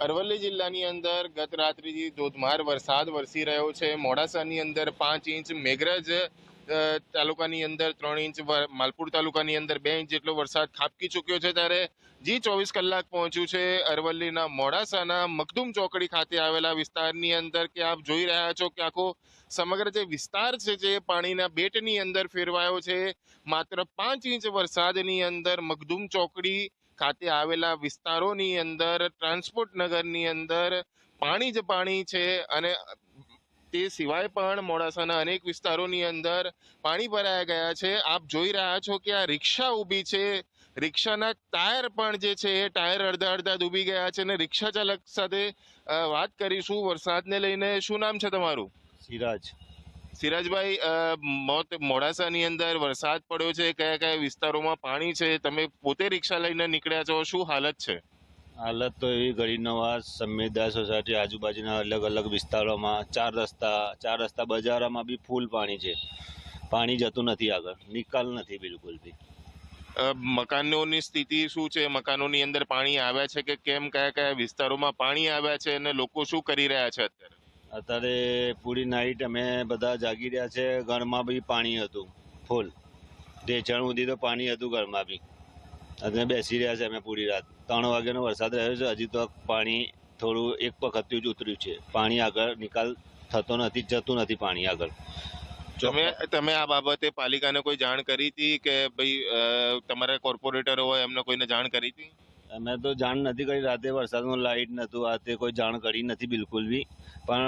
અરવલ્લી જિલ્લાની અંદર ગત રાત્રિથી ધોધમાર વરસાદ વરસી રહ્યો છે। મોડાસાની અંદર 5 ઇંચ, મેઘરજ તાલુકાની અંદર 3 ઇંચ, માલપુર તાલુકાની અંદર 2 ઇંચ જેટલો વરસાદ ખાબકી ચૂક્યો છે। ત્યારે જી 24 કલાક પહોંચ્યું છે અરવલ્લીના મોડાસાના મખદુમ ચોકડી ખાતે આવેલા વિસ્તારની અંદર કે આપ જોઈ રહ્યા છો કે આખો સમગ્ર જે વિસ્તાર છે જે પાણીના બેટની અંદર ફેરવાયો છે। માત્ર 5 ઇંચ વરસાદની અંદર મખદુમ ચોકડી ખાતે આવેલા વિસ્તારોની અંદર, ટ્રાન્સપોર્ટ નગરની અંદર પાણી જ પાણી છે અને તે સિવાય પણ મોડાસાના અનેક વિસ્તારોની અંદર પાણી ભરાયા ગયા છે। આપ જોઈ રહ્યા છો કે આ રિક્ષા ઊભી છે, રિક્ષાના ટાયર પણ જે છે એ ટાયર અડધા ડૂબી ગયા છે અને રિક્ષા ચાલક સાથે વાત કરીશું વરસાદને લઈને। શું નામ છે તમારું? સિરાજ। સિરાજભાઈ, મોડાસાની અંદર વરસાદ પડ્યો છે, કયા કયા વિસ્તારોમાં પાણી છે? તમે પોતે રિક્ષા લઈને નીકળ્યા છો, શું હાલત છે? હાલત તો એવી ગરીબ નવાઝ સંમેદા સોસાયટી આજુબાજુના અલગ અલગ વિસ્તારોમાં ચાર રસ્તા બજારોમાં બી ફૂલ પાણી છે। પાણી જતું નથી આગળ, નિકાલ નથી બિલકુલ બી। મકાનોની સ્થિતિ શું છે? મકાનોની અંદર પાણી આવ્યા છે કે કેમ? કયા કયા વિસ્તારોમાં પાણી આવ્યા છે અને લોકો શું કરી રહ્યા છે અત્યારે? અત્યારે પૂરી નાઈટ અમે બધા જાગી રહ્યા છે। ઘરમાં બી પાણી હતું ફૂલ, ઢેચણ સુધી તો પાણી હતું ઘરમાં બી, અને બેસી રહ્યા છે અમે પૂરી રાત। 3 વાગ્યાનો વરસાદ રહ્યો છે, હજી તો પાણી થોડું એક વખત જ ઉતર્યું છે। પાણી આગળ નિકાલ થતો નથી, જતું નથી પાણી આગળ। તમે આ બાબતે પાલિકાને કોઈ જાણ કરી હતી કે ભાઈ તમારા કોર્પોરેટર હોય એમને કોઈને જાણ કરી હતી? અમે તો જાણ નથી કરી, રાતે વરસાદમાં લાઇટ નહોતું, આ તે કોઈ જાણ કરી નથી બિલકુલ બી। પણ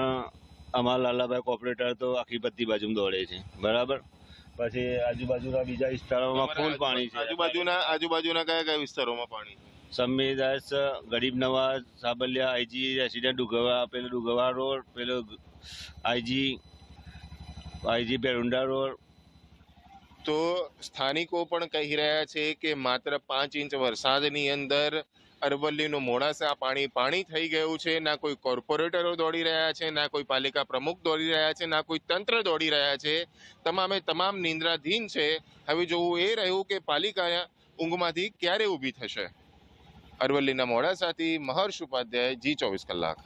અમારા લાલાભાઈ કોર્પોરેટર તો આખી બધી બાજુ દોડે છે, બરાબર। પછી આજુબાજુના બીજા વિસ્તારોમાં ફૂલ પાણી છે। આજુબાજુના કયા કયા વિસ્તારોમાં પાણી છે? સંમેદાસ, ગરીબ નવાઝ, સાબલિયા, આઈજી રેસિડેન્ટ ડુગવા, પેલો ડુગવા રોડ, પેલો આઈજી પેરુંડા રોડ। તો સ્થાનિકો પણ કહી રહ્યા છે કે માત્ર 5 ઇંચ વરસાદની અંદર અરવલ્લીનું મોડાસા પાણી થઈ ગયું છે। ના કોઈ કોર્પોરેટરો દોડી રહ્યા છે, ના કોઈ પાલિકા પ્રમુખ દોડી રહ્યા છે, ના કોઈ તંત્ર દોડી રહ્યા છે। તમામ નિંદ્રાધીન છે। હવે જોવું એ રહ્યું કે પાલિકા ઊંઘમાંથી ક્યારે ઊભી થશે। અરવલ્લીના મોડાસાથી મહર્ષ ઉપાધ્યાય, જી 24 કલાક।